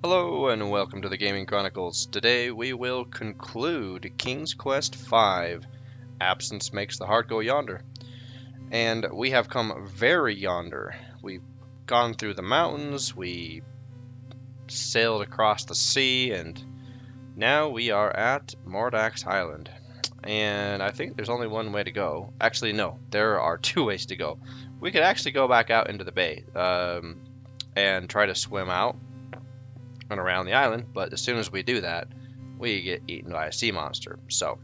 Hello and welcome to the Gaming Chronicles. Today we will conclude King's Quest V, Absence Makes the Heart Go Yonder. And we have come very yonder. We've gone through the mountains, we sailed across the sea, and now we are at Mordack's Island. And I think there's only one way to go. Actually, no, there are two ways to go. We could actually go back out into the bay and try to swim out and around the island, but as soon as we do that, we get eaten by a sea monster. So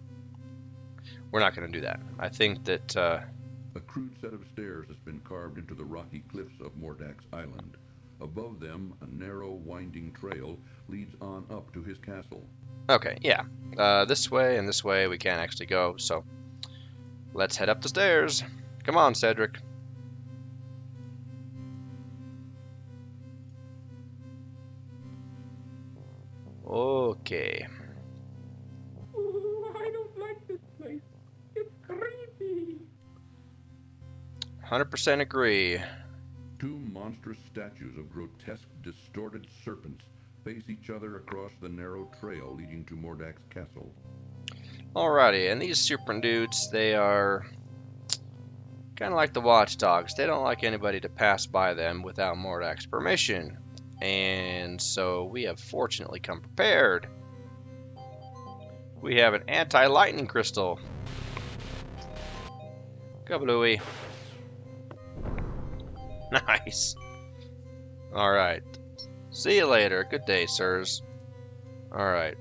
we're not going to do that. I think that A crude set of stairs has been carved into the rocky cliffs of Mordack's Island. Above them, a narrow, winding trail leads on up to his castle. okay, yeah, this way and this way we can't actually go. So let's head up the stairs. Come on, Cedric. Okay. Ooh, I don't like this place. It's creepy. 100% agree. Two monstrous statues of grotesque, distorted serpents face each other across the narrow trail leading to Mordack's castle. Alrighty, and these super dudes, they are kind of like the watchdogs. They don't like anybody to pass by them without Mordack's permission. And so we have fortunately come prepared. We have an anti-lightning crystal. Kablooey. Nice. Alright. See you later. Good day, sirs. Alright.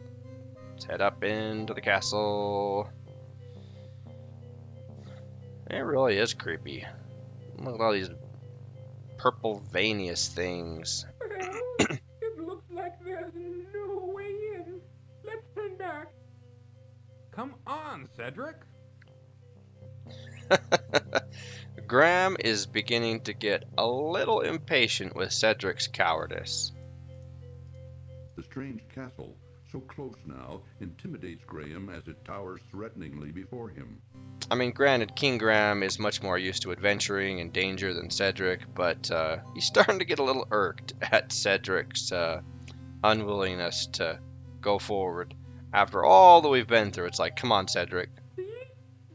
Let's head up into the castle. It really is creepy. Look at all these purple veinous things. Well, it looks like there's no way in. Let's turn back. Come on, Cedric. Graham is beginning to get a little impatient with Cedric's cowardice. The strange castle, so close now, intimidates Graham as it towers threateningly before him. I mean, granted, King Graham is much more used to adventuring and danger than Cedric, but he's starting to get a little irked at Cedric's unwillingness to go forward. After all that we've been through, it's like, come on, Cedric. See?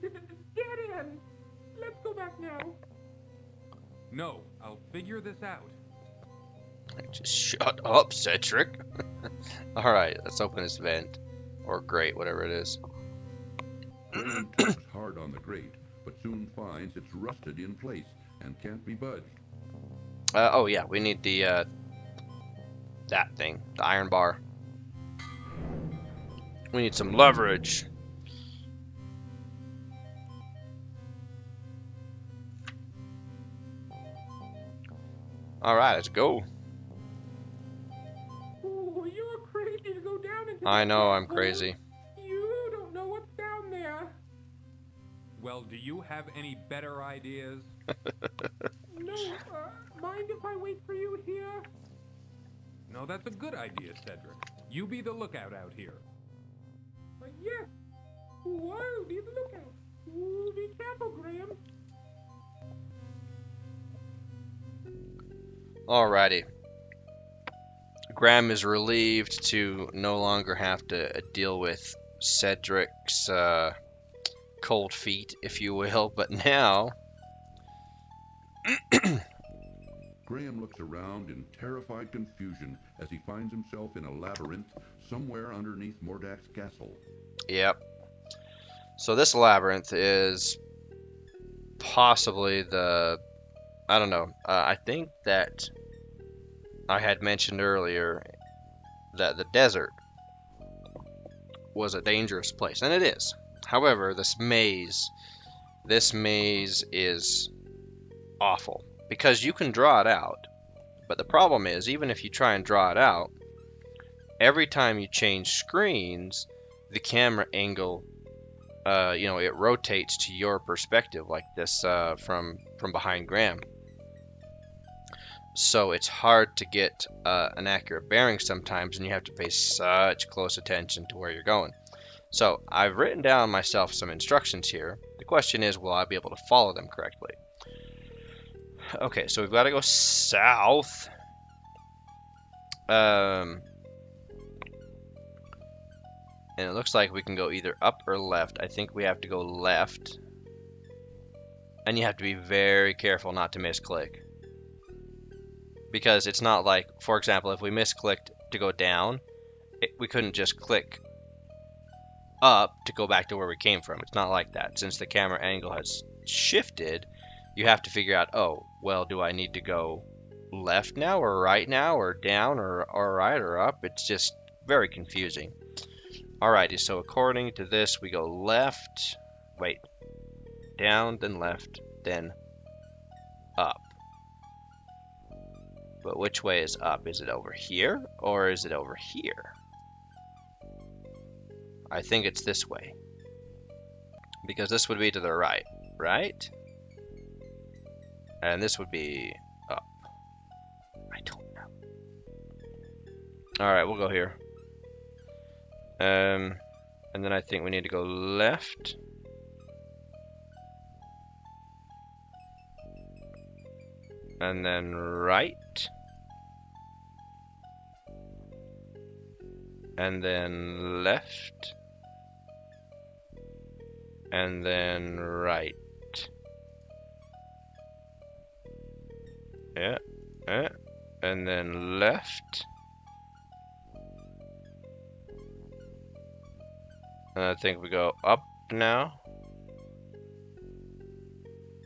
Get in. Let's go back now. No, I'll figure this out. Just shut up, Cedric. Alright, let's open this vent. Or grate, whatever it is. Graham tugs hard on the grate, but soon finds it's rusted in place and can't be budged. Oh yeah, we need the that thing, the iron bar. We need some leverage. Alright, let's go. Ooh, you're crazy to go down into I that know I'm black hole. crazy. You don't know what's down there. Well, do you have any better ideas? No, mind if I wait for you here? No, that's a good idea, Cedric. You be the lookout out here. Yes. I'll be the lookout. Ooh, be careful, Graham. Alrighty. Graham is relieved to no longer have to deal with Cedric's cold feet, if you will, but now Graham looks around in terrified confusion as he finds himself in a labyrinth somewhere underneath Mordack's castle. yep. So this labyrinth is possibly I don't know. I think that I had mentioned earlier that the desert was a dangerous place, and it is. However, this maze is awful because you can draw it out, but the problem is, even if you try and draw it out, every time you change screens, the camera angle, it rotates to your perspective, like this from behind Graham. So it's hard to get an accurate bearing sometimes, and you have to pay such close attention to where you're going. So I've written down myself some instructions here. The question is, will I be able to follow them correctly? Okay, so we've got to go south. And it looks like we can go either up or left. I think we have to go left. And you have to be very careful not to misclick. Because it's not like, for example, if we misclicked to go down, we couldn't just click up to go back to where we came from. It's not like that. Since the camera angle has shifted, you have to figure out, oh, well, do I need to go left now or right now or down or right or up? It's just very confusing. Alrighty, so according to this, we go left, wait, down, then left, then up. But which way is up? Is it over here or is it over here? I think it's this way. Because this would be to the right, right? And this would be up. I don't know. Alright, we'll go here. And then I think we need to go left. And then right. And then left. And then right. Yeah. And then left. And I think we go up now.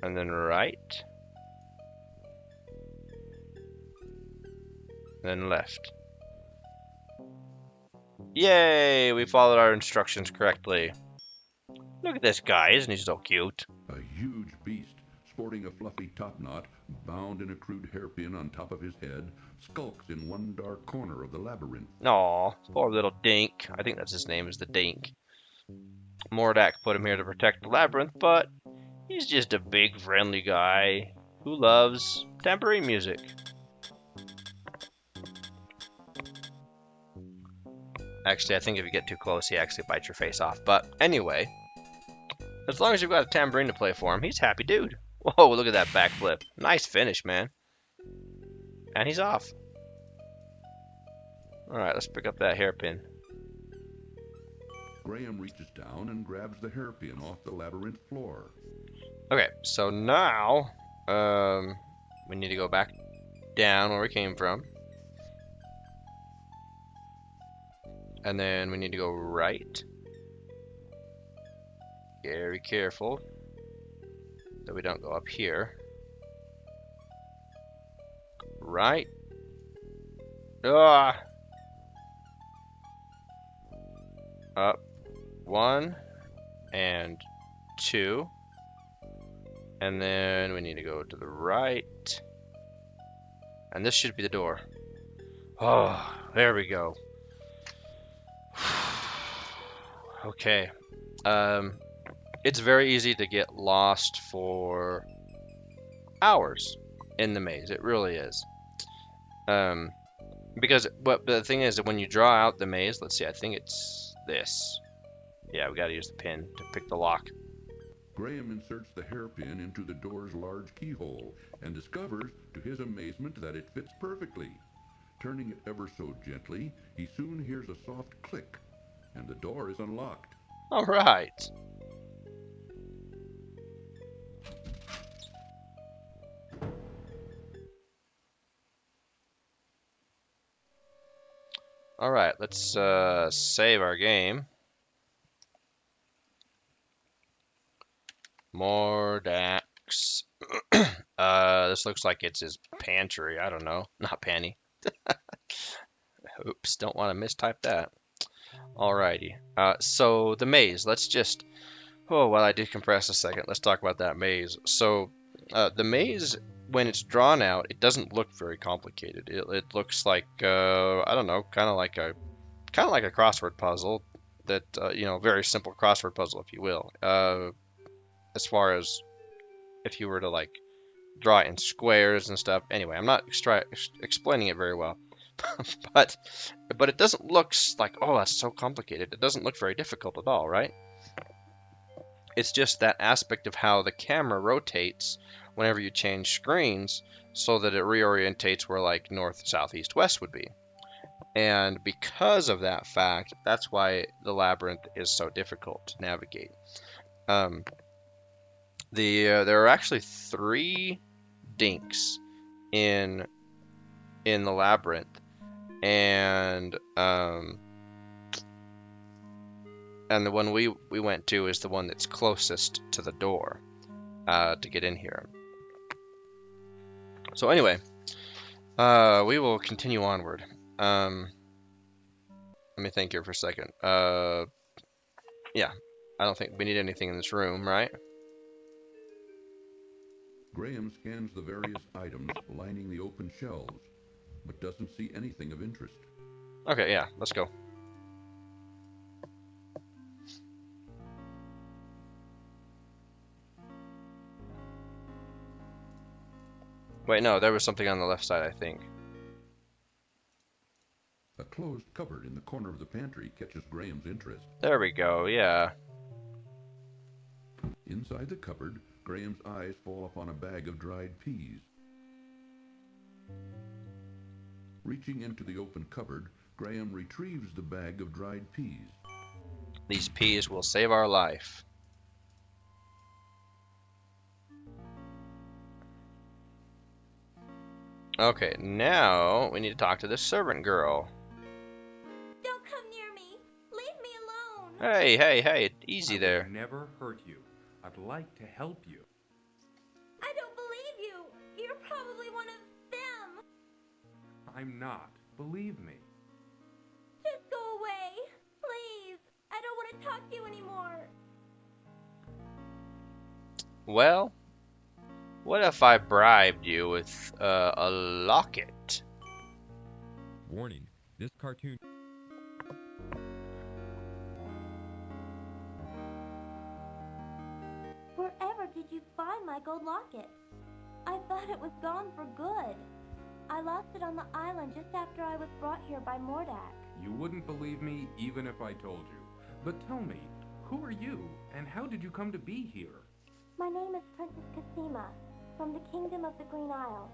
And then right. Then left. Yay! We followed our instructions correctly. Look at this guy, isn't he so cute? A huge beast, sporting a fluffy topknot, bound in a crude hairpin on top of his head, skulks in one dark corner of the labyrinth. Aw, poor little Dink. I think that's his name, is the Dink. Mordack put him here to protect the labyrinth, but he's just a big friendly guy who loves tambourine music. Actually, I think if you get too close, he actually bites your face off. But anyway, as long as you've got a tambourine to play for him, he's a happy dude. Whoa, look at that backflip. Nice finish, man. And he's off. Alright, let's pick up that hairpin. Graham reaches down and grabs the hairpin off the labyrinth floor. Okay, so now, we need to go back down where we came from. And then we need to go right. Very careful that we don't go up here. Right. Ah. Up. 1 and 2. And then we need to go to the right. And this should be the door. Oh, there we go. Okay. It's very easy to get lost for hours in the maze. It really is. Because but the thing is that when you draw out the maze, let's see, I think it's this. Yeah, we got to use the pin to pick the lock. Graham inserts the hairpin into the door's large keyhole and discovers, to his amazement, that it fits perfectly. Turning it ever so gently, he soon hears a soft click, and the door is unlocked. All right. All right, let's save our game. Mordack's. This looks like it's his pantry. I don't know. Not panty. Oops, don't want to mistype that. Alrighty. So the maze. Let's just. Oh, while I decompress a second, let's talk about that maze. So the maze, when it's drawn out, it doesn't look very complicated. It looks like I don't know, kind of like a crossword puzzle. That very simple crossword puzzle, if you will. As far as if you were to like draw it in squares and stuff. Anyway, I'm not explaining it very well. but it doesn't look like, oh, that's so complicated. It doesn't look very difficult at all, right? It's just that aspect of how the camera rotates whenever you change screens so that it reorientates where like north, south, east, west would be. And because of that fact, that's why the labyrinth is so difficult to navigate. There are actually 3 dinks in the labyrinth, and the one we went to is the one that's closest to the door to get in here. So anyway, we will continue onward. Let me think here for a second. Yeah, I don't think we need anything in this room, right? Graham scans the various items lining the open shelves, but doesn't see anything of interest. Okay, yeah, let's go. Wait, no, there was something on the left side, I think. A closed cupboard in the corner of the pantry catches Graham's interest. There we go, yeah. Inside the cupboard, Graham's eyes fall upon a bag of dried peas. Reaching into the open cupboard, Graham retrieves the bag of dried peas. These peas will save our life. Okay, now we need to talk to this servant girl. Don't come near me. Leave me alone. Hey, easy I there. would never hurt you. I'd like to help you. I don't believe you. You're probably one of them. I'm not. Believe me. Just go away. Please. I don't want to talk to you anymore. Well, what if I bribed you with a locket? Warning, this cartoon. Wherever did you find my gold locket? I thought it was gone for good. I lost it on the island just after I was brought here by Mordack. You wouldn't believe me even if I told you. But tell me, who are you, and how did you come to be here? My name is Princess Cassima, from the Kingdom of the Green Isle.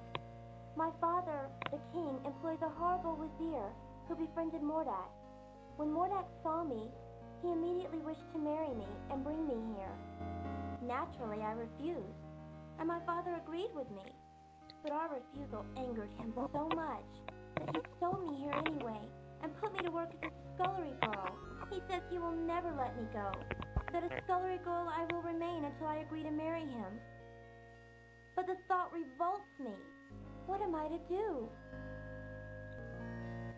My father, the king, employs a horrible wazir who befriended Mordack. When Mordack saw me, he immediately wished to marry me and bring me here. Naturally, I refused, and my father agreed with me. But our refusal angered him so much that he stole me here anyway and put me to work as a scullery girl. He says he will never let me go, that a scullery girl I will remain until I agree to marry him. But the thought revolts me. What am I to do?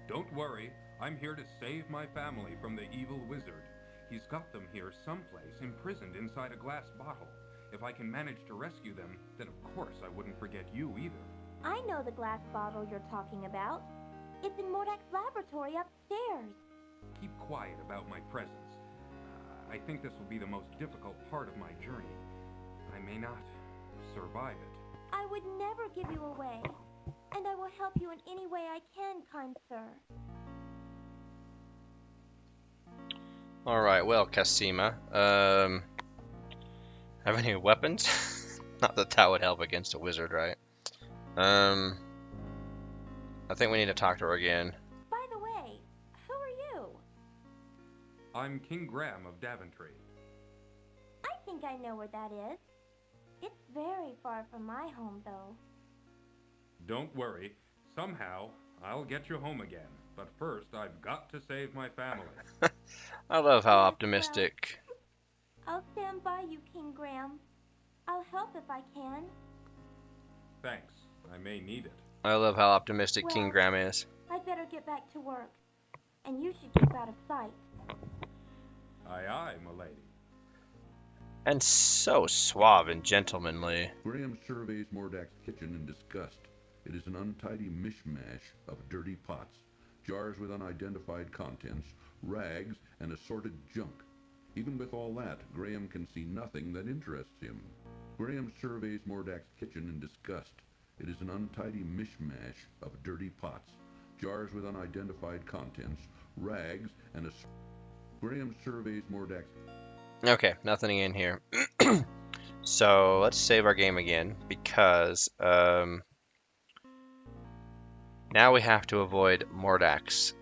Don't worry, I'm here to save my family from the evil wizard. He's got them here someplace, imprisoned inside a glass bottle. If I can manage to rescue them, then of course I wouldn't forget you either. I know the glass bottle you're talking about. It's in Mordack's laboratory upstairs. Keep quiet about my presence. I think this will be the most difficult part of my journey. I may not survive it. I would never give you away, and I will help you in any way I can, kind sir. Alright, well, Cassima, have any weapons? Not that that would help against a wizard, right? I think we need to talk to her again. By the way, who are you? I'm King Graham of Daventry. I think I know where that is. It's very far from my home, though. Don't worry. Somehow, I'll get you home again. But first, I've got to save my family. I love how Yes, optimistic. I'll stand by you, King Graham. I'll help if I can. Thanks. I may need it. I love how optimistic King Well- Graham is. I'd better get back to work. And you should keep out of sight. Aye, aye, m'lady. And so suave and gentlemanly. Graham surveys Mordack's kitchen in disgust. It is an untidy mishmash of dirty pots, jars with unidentified contents, rags, and assorted junk. Even with all that, Graham can see nothing that interests him. Graham surveys Mordack's kitchen in disgust. It is an untidy mishmash of dirty pots, jars with unidentified contents, rags, and Graham surveys Mordack's... Okay, nothing in here. So let's save our game again because now we have to avoid Mordack's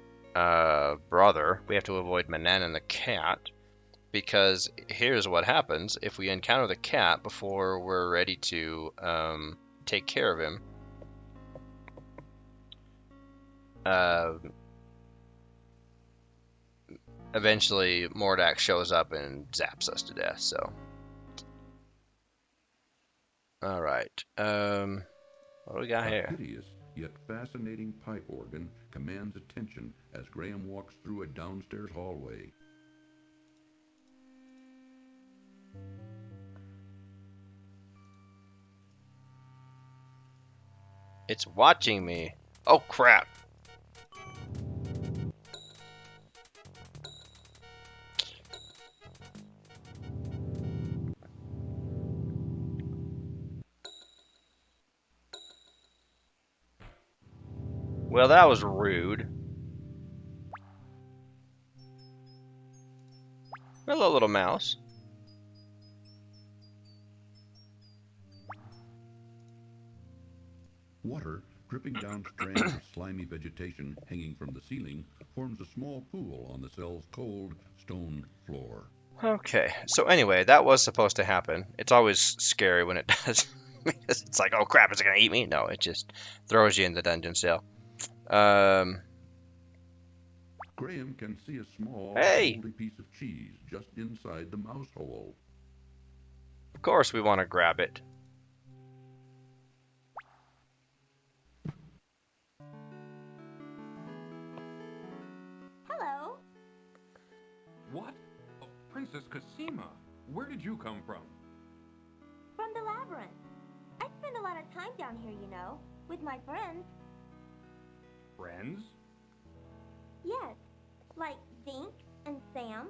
brother. We have to avoid Manan and the cat. Because here's what happens if we encounter the cat before we're ready to take care of him. Eventually, Mordack shows up and zaps us to death. So, all right. What do we got A here? hideous yet fascinating pipe organ commands attention as Graham walks through a downstairs hallway. It's watching me. Oh crap! Well, that was rude. Hello, little mouse. Water, dripping down strands of slimy vegetation hanging from the ceiling, forms a small pool on the cell's cold stone floor. Okay, so anyway, that was supposed to happen. It's always scary when it does. Because it's like, oh crap, is it gonna eat me? No, it just throws you in the dungeon cell. Graham can see a small, Hey! moldy piece of cheese just inside the mouse hole. Of course we want to grab it. Hello. What? Oh, Princess Cosima, where did you come from? From the labyrinth. I spend a lot of time down here, you know, with my friends. Friends? Yes, like Zink and Sam.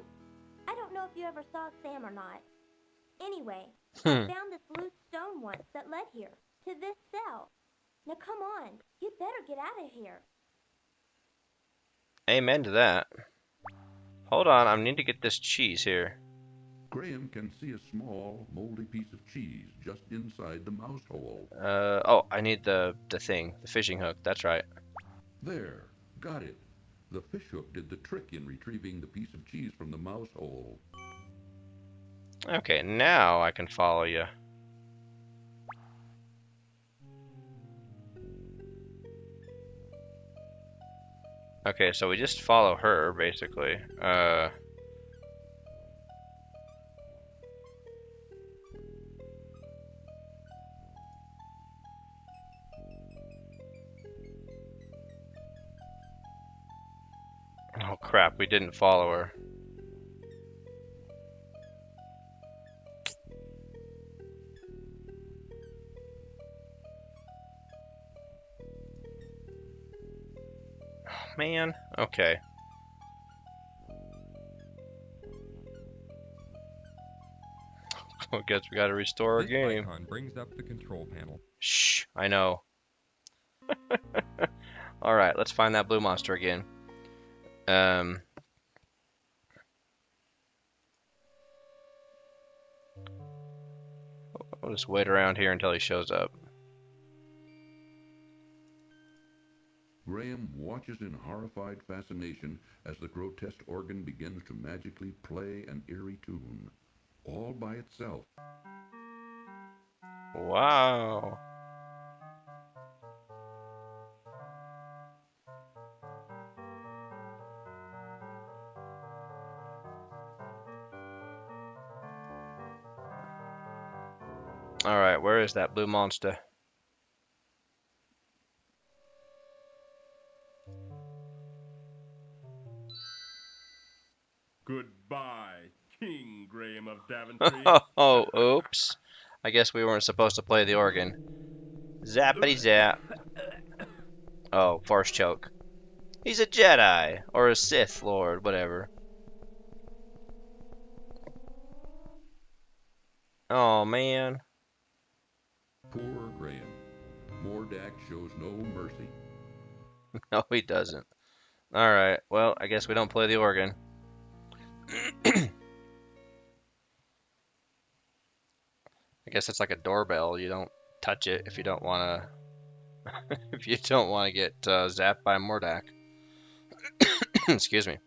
I don't know if you ever saw Sam or not. Anyway, I found this loose stone once that led here, to this cell. Now come on, you'd better get out of here. Amen to that. Hold on, I need to get this cheese here. Graham can see a small, moldy piece of cheese just inside the mouse hole. Oh, I need the thing, the fishing hook. That's right. There, got it. The fish hook did the trick in retrieving the piece of cheese from the mouse hole. Okay, now I can follow you. Okay, so we just follow her, basically. Oh crap, we didn't follow her. Oh, man, okay. I guess we gotta restore our This game. icon brings up the control panel. Shh, I know. Alright, let's find that blue monster again. We'll just wait around here until he shows up. Graham watches in horrified fascination as the grotesque organ begins to magically play an eerie tune, all by itself. Wow. Alright, where is that blue monster? Goodbye, King Graham of Daventry. Oh, oops. I guess we weren't supposed to play the organ. Zappity zap. Oh, force choke. He's a Jedi, or a Sith Lord, whatever. Oh, man. Poor Graham. Mordack shows no mercy. No, he doesn't. Alright, well, I guess we don't play the organ. I guess it's like a doorbell. You don't touch it if you don't want to... if you don't want to get zapped by Mordack. Excuse me.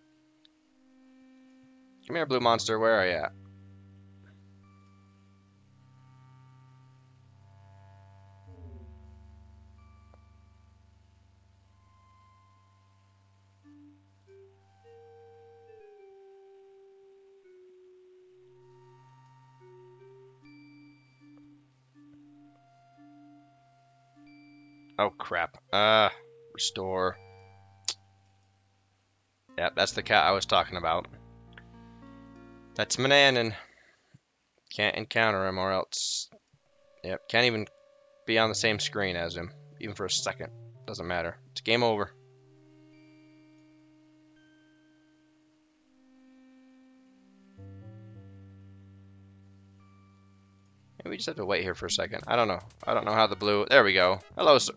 Come here, blue monster. Where are you at? Oh, crap. Restore. Yep, that's the cat I was talking about. That's Mananan. Can't encounter him or else... Yep, can't even be on the same screen as him. Even for a second. Doesn't matter. It's game over. Maybe we just have to wait here for a second. I don't know. I don't know how the blue... There we go. Hello, sir.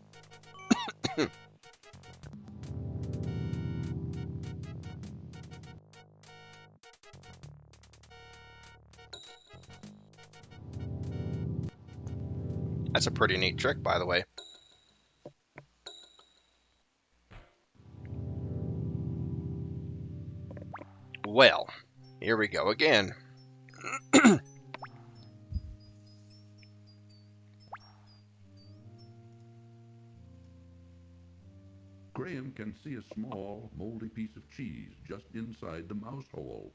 That's a pretty neat trick, by the way. Well, here we go again. Graham can see a small, moldy piece of cheese just inside the mouse hole.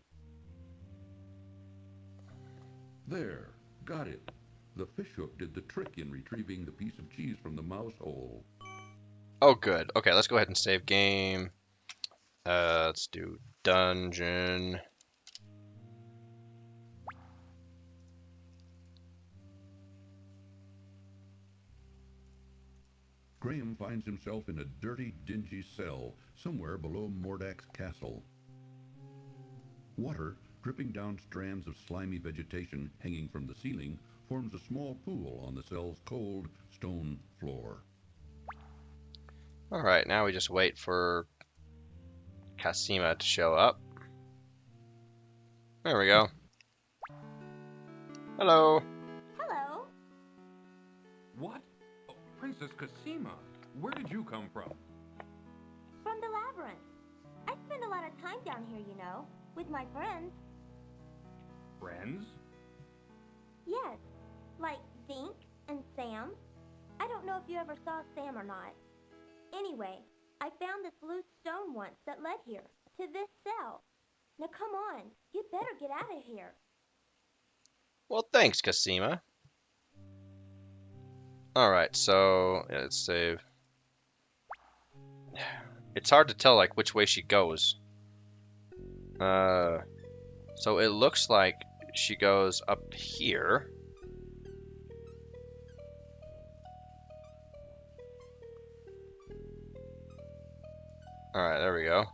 There, got it. The fishhook did the trick in retrieving the piece of cheese from the mouse hole. Oh, good. Okay, let's go ahead and save game. Let's do dungeon. Graham finds himself in a dirty, dingy cell somewhere below Mordack's castle. Water, dripping down strands of slimy vegetation hanging from the ceiling, forms a small pool on the cell's cold stone floor. Alright, now we just wait for Cassima to show up. There we go. Hello. Hello. What? Oh, Princess Cassima, where did you come from? From the labyrinth. I spend a lot of time down here, you know, with my friends. Friends? Yes, like Zink and Sam. I don't know if you ever saw Sam or not. Anyway, I found this loose stone once that led here, to this cell. Now come on, you'd better get out of here. Well, thanks, Cassima. Alright, so yeah, let's save. It's hard to tell like which way she goes. So it looks like she goes up here. Alright, there we go.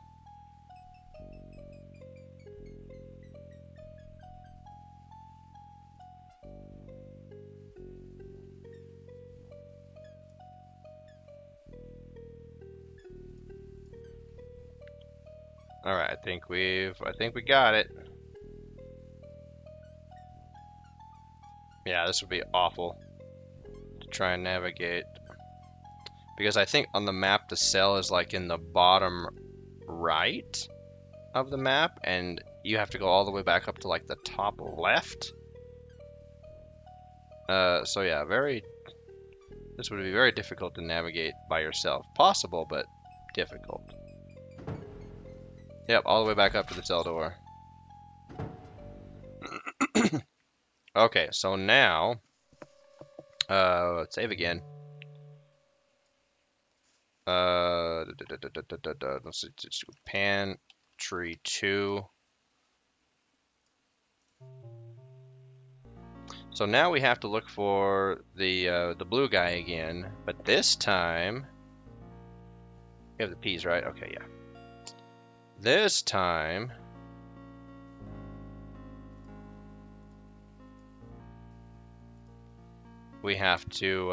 Alright, I think we got it. Yeah, this would be awful to try and navigate. Because I think on the map the cell is like in the bottom right of the map, and you have to go all the way back up to like the top left. So yeah, this would be very difficult to navigate by yourself. Possible, but difficult. Yep, all the way back up to the cell door. Okay, so now, let's save again. Let's see, pantry 2. So now we have to look for the blue guy again, but this time we have the peas, right? Okay, yeah. This time we have to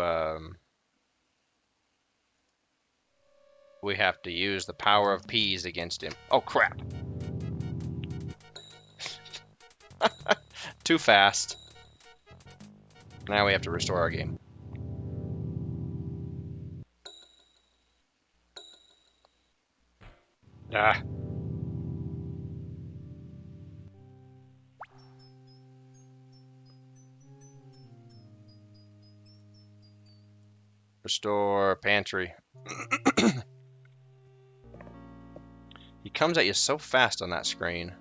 use the power of peas against him. Oh crap! Too fast. Now we have to restore our game. Ah. Restore pantry. He comes at you so fast on that screen.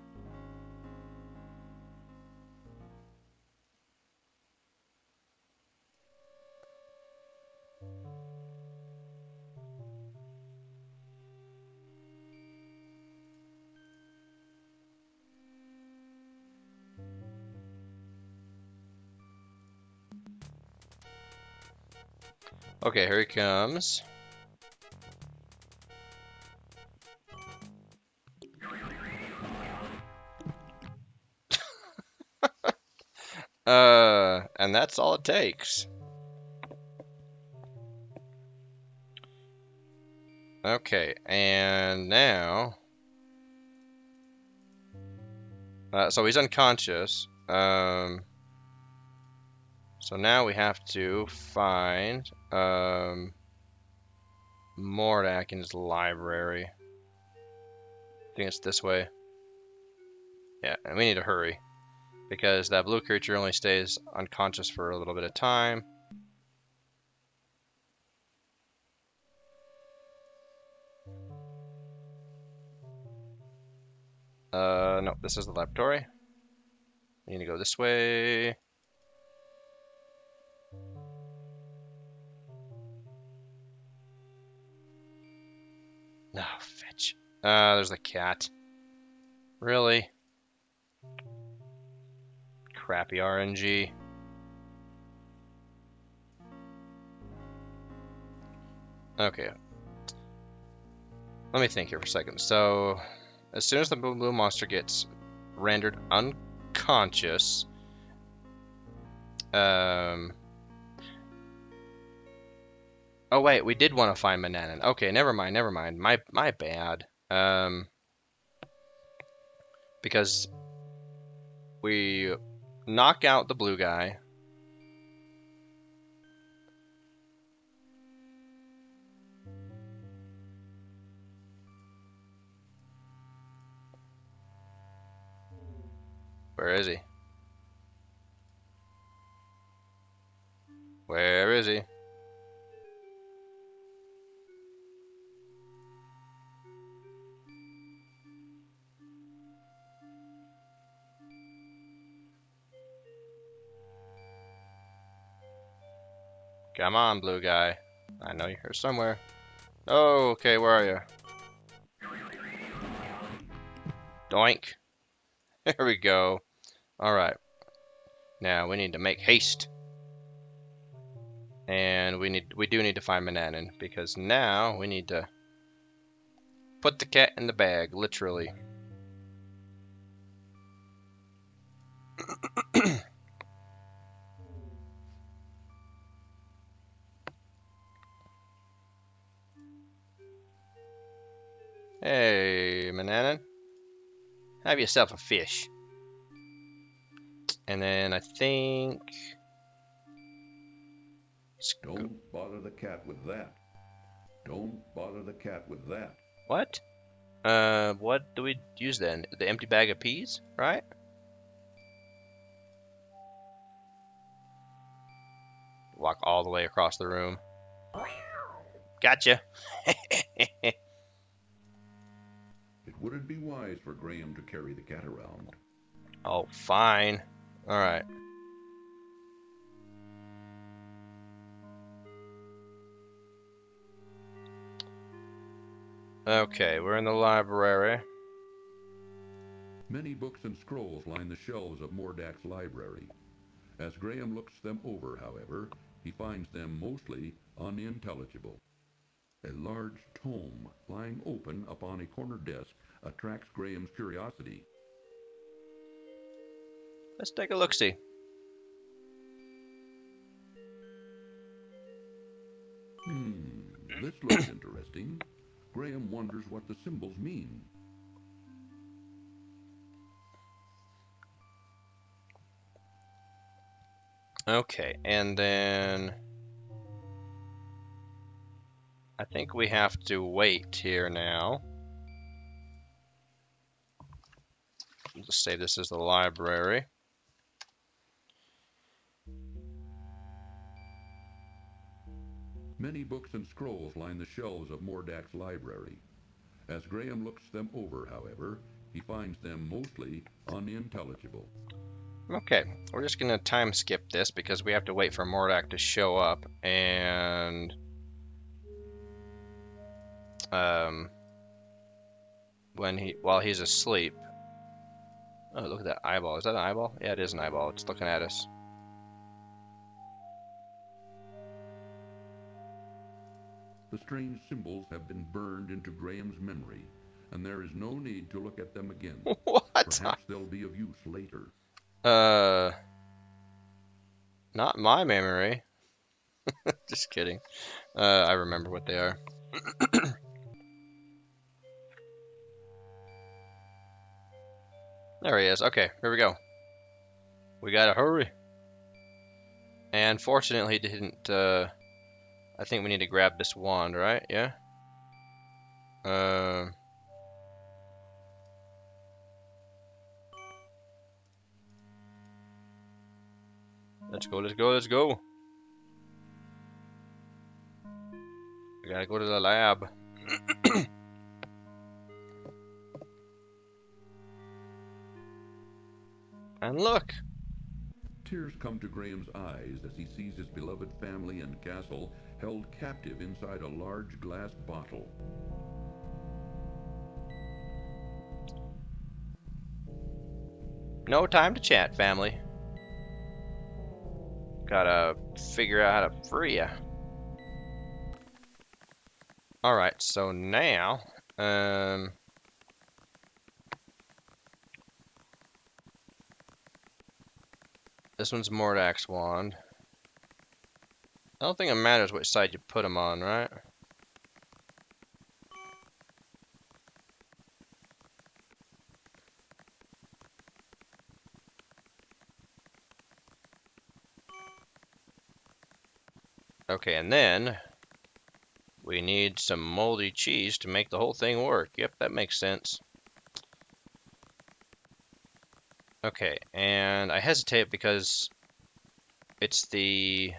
Okay, here he comes. And that's all it takes. Okay, and now... so he's unconscious. So now we have to find Mordack in his library. I think it's this way. Yeah, and we need to hurry, because that blue creature only stays unconscious for a little bit of time. No, this is the laboratory. We need to go this way. No, fetch. There's the cat. Really? Crappy RNG. Okay. Let me think here for a second. So, as soon as the blue monster gets rendered unconscious, oh wait, we did want to find Mananan. Okay, never mind. My bad. Because we knock out the blue guy. Where is he? Where is he? Come on, blue guy. I know you're here somewhere. Oh, okay, where are you? Doink. There we go. Alright. Now we need to make haste. And we do need to find Mananan, because now we need to put the cat in the bag, literally. Hey, Mananan. Have yourself a fish. And then I think... Don't bother the cat with that. Don't bother the cat with that. What? What do we use then? The empty bag of peas, right? Walk all the way across the room. Gotcha. It wouldn't be wise for Graham to carry the cat around. Oh, fine. Alright. Okay, we're in the library. Many books and scrolls line the shelves of Mordack's library. As Graham looks them over, however, he finds them mostly unintelligible. A large tome lying open upon a corner desk attracts Graham's curiosity. Let's take a look-see. This looks interesting. Graham wonders what the symbols mean. Okay, and then... I think we have to wait here now. Let's say this is the library. Many books and scrolls line the shelves of Mordack's library. As Graham looks them over, however, he finds them mostly unintelligible. Okay, we're just gonna time skip this because we have to wait for Mordack to show up, and while he's asleep. Oh, look at that eyeball. Is that an eyeball? Yeah, it is an eyeball. It's looking at us. The strange symbols have been burned into Graham's memory, and there is no need to look at them again. What? Perhaps they'll be of use later. Not my memory. Just kidding. I remember what they are. There he is. Okay, here we go. We gotta hurry. And fortunately, he didn't. I think we need to grab this wand, right? Yeah. Let's go. Let's go. Let's go. We gotta go to the lab. And look. Tears come to Graham's eyes as he sees his beloved family and castle held captive inside a large glass bottle. No time to chat, family. Gotta figure out how to free ya. Alright, so now, this one's Mordack's wand. I don't think it matters which side you put them on, right? Okay, and then we need some moldy cheese to make the whole thing work. Yep, that makes sense. Okay, and I hesitate because it's the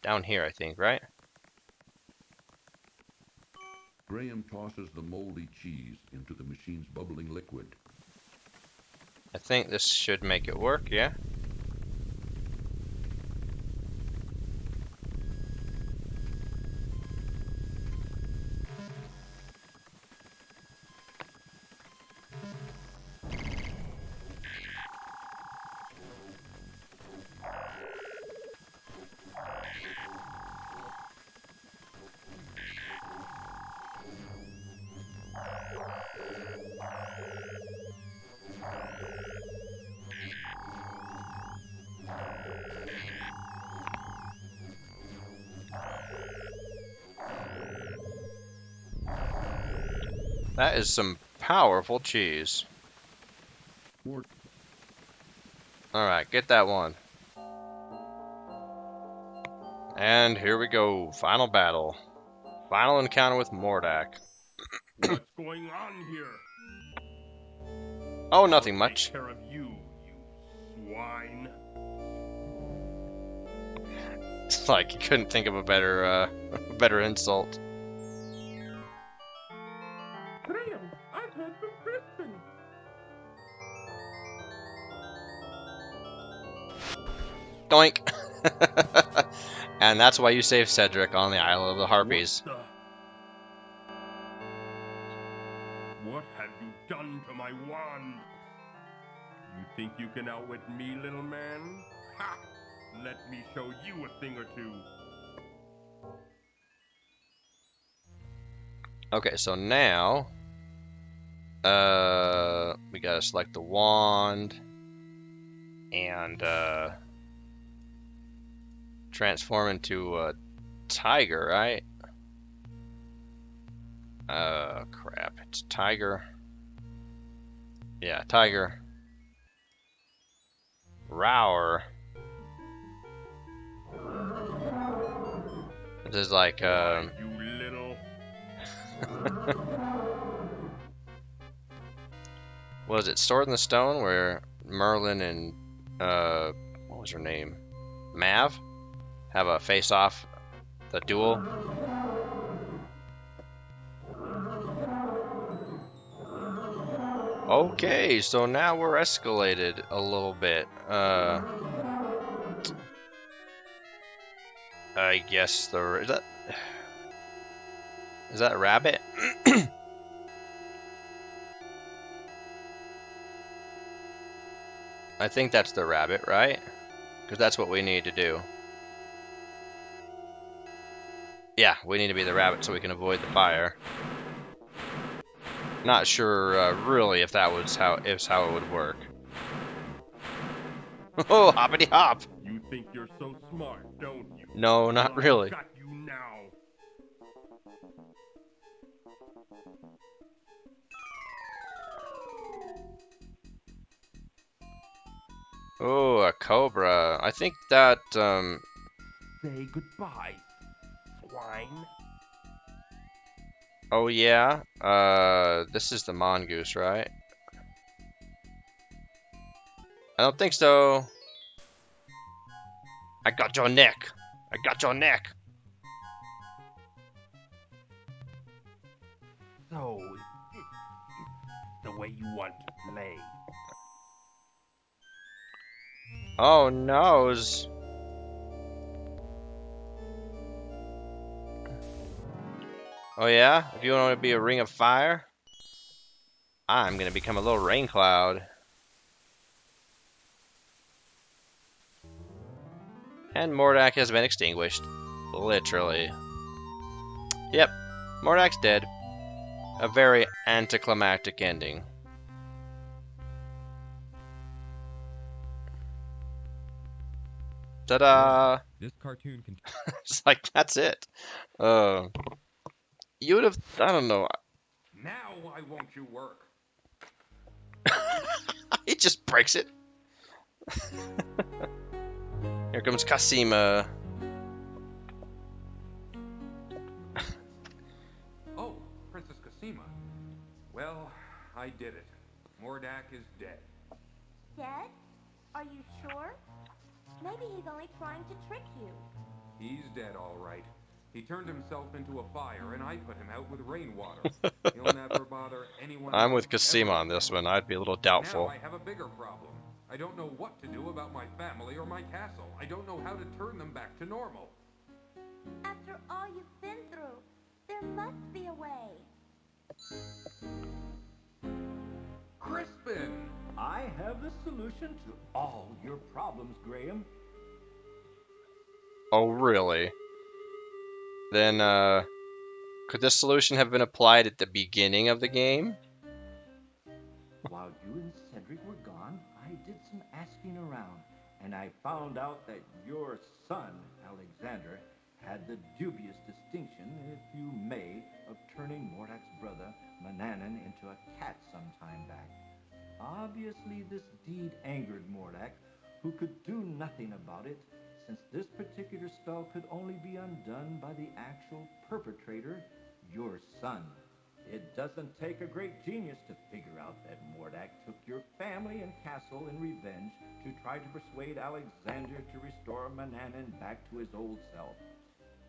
down here, I think, right? Graham tosses the moldy cheese into the machine's bubbling liquid. I think this should make it work, yeah? That is some powerful cheese. Alright, get that one. And here we go. Final battle. Final encounter with Mordack. What's going on here? Oh, nothing I'll much. Take care of you, you swine. It's like you couldn't think of a better, better insult. Graham, I've heard from Kristen. Doink! And that's why you saved Cedric on the Isle of the Harpies. What have you done to my wand? You think you can outwit me, little man? Ha! Let me show you a thing or two. Okay, so now we gotta select the wand and transform into a tiger, right? Crap, it's tiger. Yeah, tiger. Rower. This is like Why, you little... was it Sword in the Stone where Merlin and what was her name? Mav have a face-off The duel. Okay, so now we're escalated a little bit. I guess is that rabbit? I think that's the rabbit, right? Because that's what we need to do. Yeah, we need to be the rabbit so we can avoid the fire. Not sure really if that was how it would work. Oh, hoppity hop! You think you're so smart, don't you? No, Well, not I've really. got you now. Oh, a cobra. I think that Say goodbye, swine. oh yeah. This is the mongoose, right? I don't think so. I got your neck. I got your neck. So, it's the way you want to play. Oh noes. Oh yeah? If you want to be a ring of fire, I'm gonna become a little rain cloud. And Mordack has been extinguished. Literally. Yep, Mordack's dead. A very anticlimactic ending. Ta-da! This cartoon can It's like, that's it. You would have, I don't know. Now why won't you work? He just breaks it. Here comes Kasima. Oh, Princess Casima. Well, I did it. Mordack is dead. Dead? Are you sure? Maybe he's only trying to trick you. He's dead, all right. He turned himself into a fire, and I put him out with rainwater. He'll never bother anyone I'm else with Kasima ever on this again. one. I'd be a little Now doubtful. I have a bigger problem. I don't know what to do about my family or my castle. I don't know how to turn them back to normal. After all you've been through, there must be a way. Crispin! I have the solution to all your problems, Graham. Oh, really? Then, could this solution have been applied at the beginning of the game? While you and Cedric were gone, I did some asking around, and I found out that your son, Alexander, had the dubious distinction, if you may, of turning Mordack's brother, Mananan, into a cat some time back. Obviously, this deed angered Mordack, who could do nothing about it, since this particular spell could only be undone by the actual perpetrator, your son. It doesn't take a great genius to figure out that Mordack took your family and castle in revenge to try to persuade Alexander to restore Mananan back to his old self.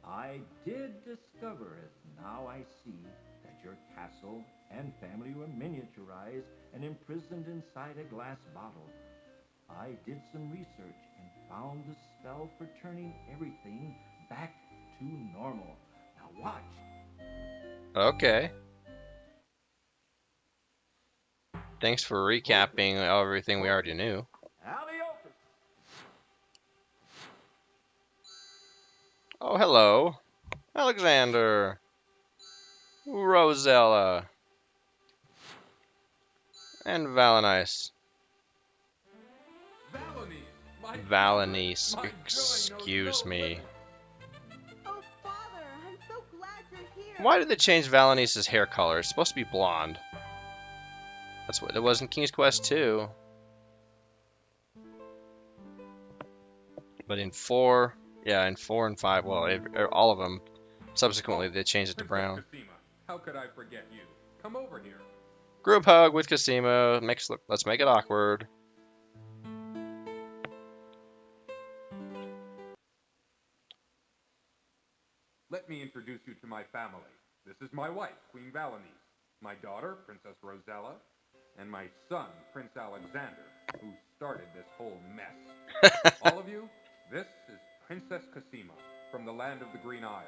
I did discover, as now I see, that your castle and family were miniaturized and imprisoned inside a glass bottle. I did some research and found the spell for turning everything back to normal. Now watch. Okay. Thanks for recapping everything we already knew. Aliophus! Oh, hello. Alexander. Rosella. And Valenice. Valenice! My Valenice, my joy knows excuse no me. limit. Oh, Father, I'm so glad you're here. Why did they change Valenice's hair color? It's supposed to be blonde. That's what it was in King's Quest 2. But in 4, yeah, in 4 and 5, well, all of them, subsequently they changed it to Princess brown. Casima, how could I forget you? Come over here. Group hug with Casima. Let's make it awkward. my family. This is my wife, Queen Valanice, my daughter, Princess Rosella, and my son, Prince Alexander, who started this whole mess. All of you, this is Princess Cassima from the land of the Green Isles.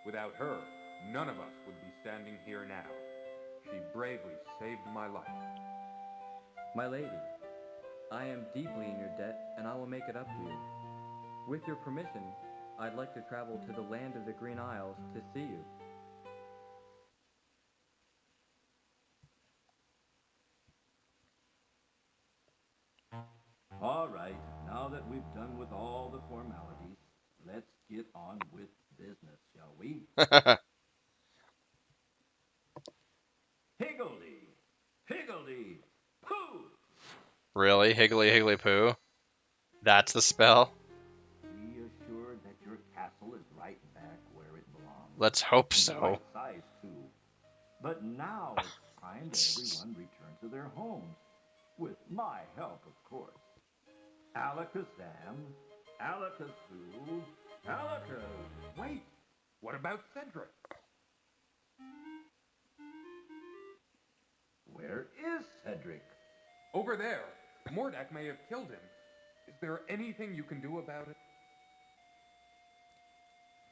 Without her, none of us would be standing here now. She bravely saved my life. My lady, I am deeply in your debt, and I will make it up to you. With your permission, I'd like to travel to the land of the Green Isles to see you. All right, now that we've done with all the formalities, let's get on with business, shall we? Higgledy, higgledy, poo! Really? Higgly Higgly Poo? That's the spell? Be assured that your castle is right back where it belongs. Let's hope And the so. right size, too. But now it's time that everyone return to their homes. With my help, of course. Alakazam, Alakazoo, Alakaz. Wait, what about Cedric? Where is Cedric? Over there. Mordack may have killed him. Is there anything you can do about it?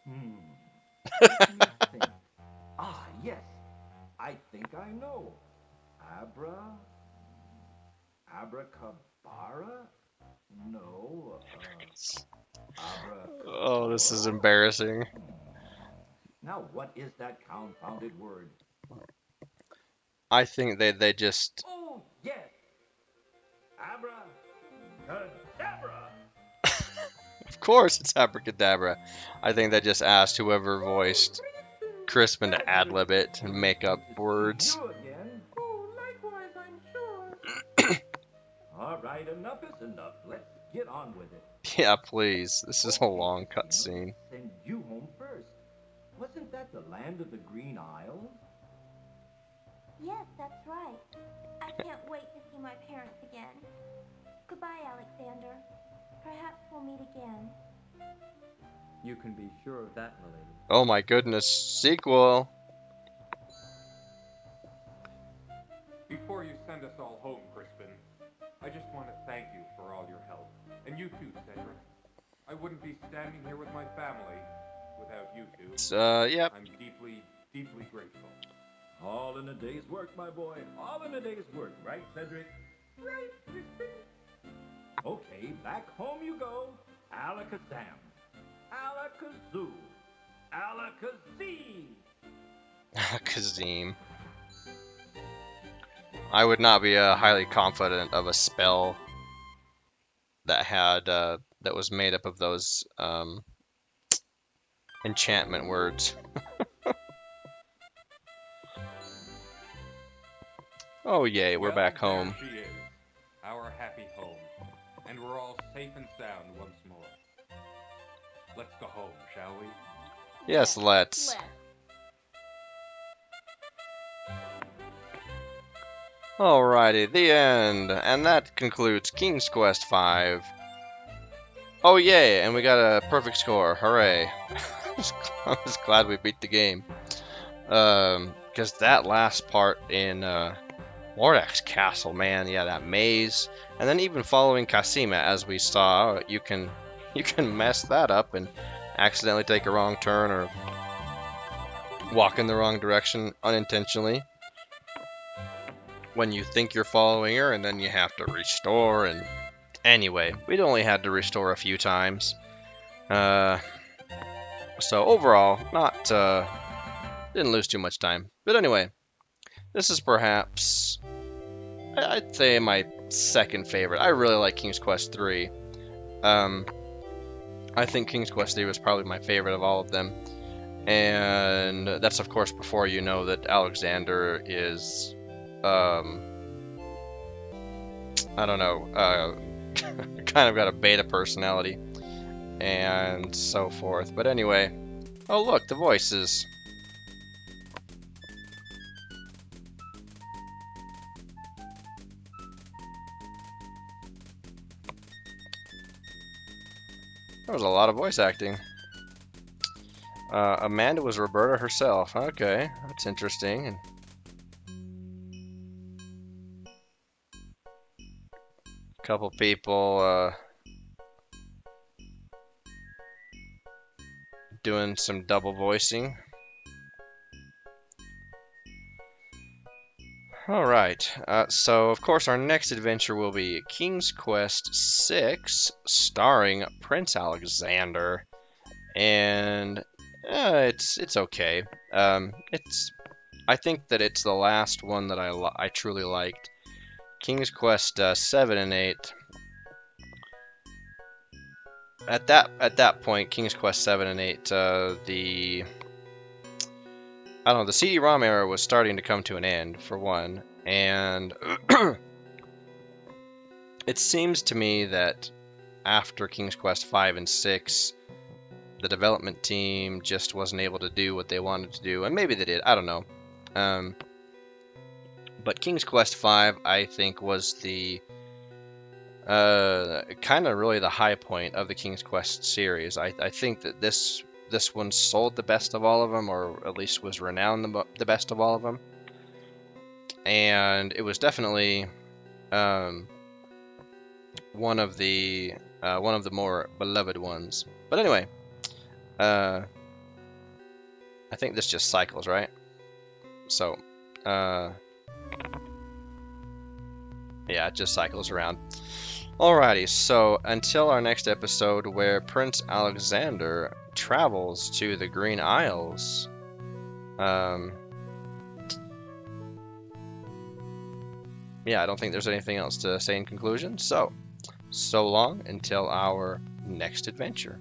Let me think. Ah, yes. I think I know. Abracabara? No. Oh, this is embarrassing. Now, what is that confounded word? I think they just... Oh, yes. Abracadabra. Of course it's abracadabra. I think they just asked whoever voiced Crispin to ad-lib it and make up words. You again. Oh, likewise, I'm sure. All right, enough is enough. Let's get on with it. Yeah, please. This is a long cutscene. Send you home first. Wasn't that the land of the Green Isle? Yes, that's right. I can't wait to see my parents again. Goodbye, Alexander. Perhaps we'll meet again. You can be sure of that, my lady. Oh my goodness, sequel! Before you send us all home, Crispin, I just want to thank you for all your help. And you too, Cedric. I wouldn't be standing here with my family without you two. Yep. I'm deeply, deeply grateful. All in a day's work, my boy. All in a day's work, right, Cedric? Right, Crispin. Okay, back home you go. Alakazam. Alakazoo. Alakazee. Kazim. I would not be highly confident of a spell that had that was made up of those enchantment words. Oh yay, we're Well, back home. There she is, our happy home, and we're all safe and sound once more. Let's go home, shall we? Yes, let's. Alrighty, the end. And that concludes King's Quest V. Oh yay, and we got a perfect score. Hooray. I was glad we beat the game. Because that last part in Mordack's castle, man, yeah, that maze. And then even following Cassima, as we saw, you can mess that up and accidentally take a wrong turn or walk in the wrong direction unintentionally when you think you're following her, and then you have to restore. And anyway, we'd only had to restore a few times, so overall not didn't lose too much time. But anyway, this is perhaps, I'd say, my second favorite. I really like King's Quest 3. I think King's Quest 3 was probably my favorite of all of them. And that's, of course, before you know that Alexander is, I don't know, kind of got a beta personality and so forth. But anyway, oh look, the voices. There was a lot of voice acting. Amanda was Roberta herself. Okay, that's interesting. And a couple people doing some double voicing. All right, so of course our next adventure will be King's Quest VI, starring Prince Alexander, and it's okay. I think that it's the last one that I truly liked. King's Quest 7 and 8. At that point, King's Quest 7 and 8, the CD-ROM era was starting to come to an end, for one, and it seems to me that after King's Quest 5 and 6, the development team just wasn't able to do what they wanted to do, and maybe they did, I don't know. But King's Quest 5, I think, was the kind of really the high point of the King's Quest series. I think that this one sold the best of all of them, or at least was renowned the best of all of them. And it was definitely one of the more beloved ones. But anyway, I think this just cycles, right? So, yeah, it just cycles around. Alrighty, so until our next episode where Prince Alexander travels to the Green Isles, yeah, I don't think there's anything else to say in conclusion. So long until our next adventure.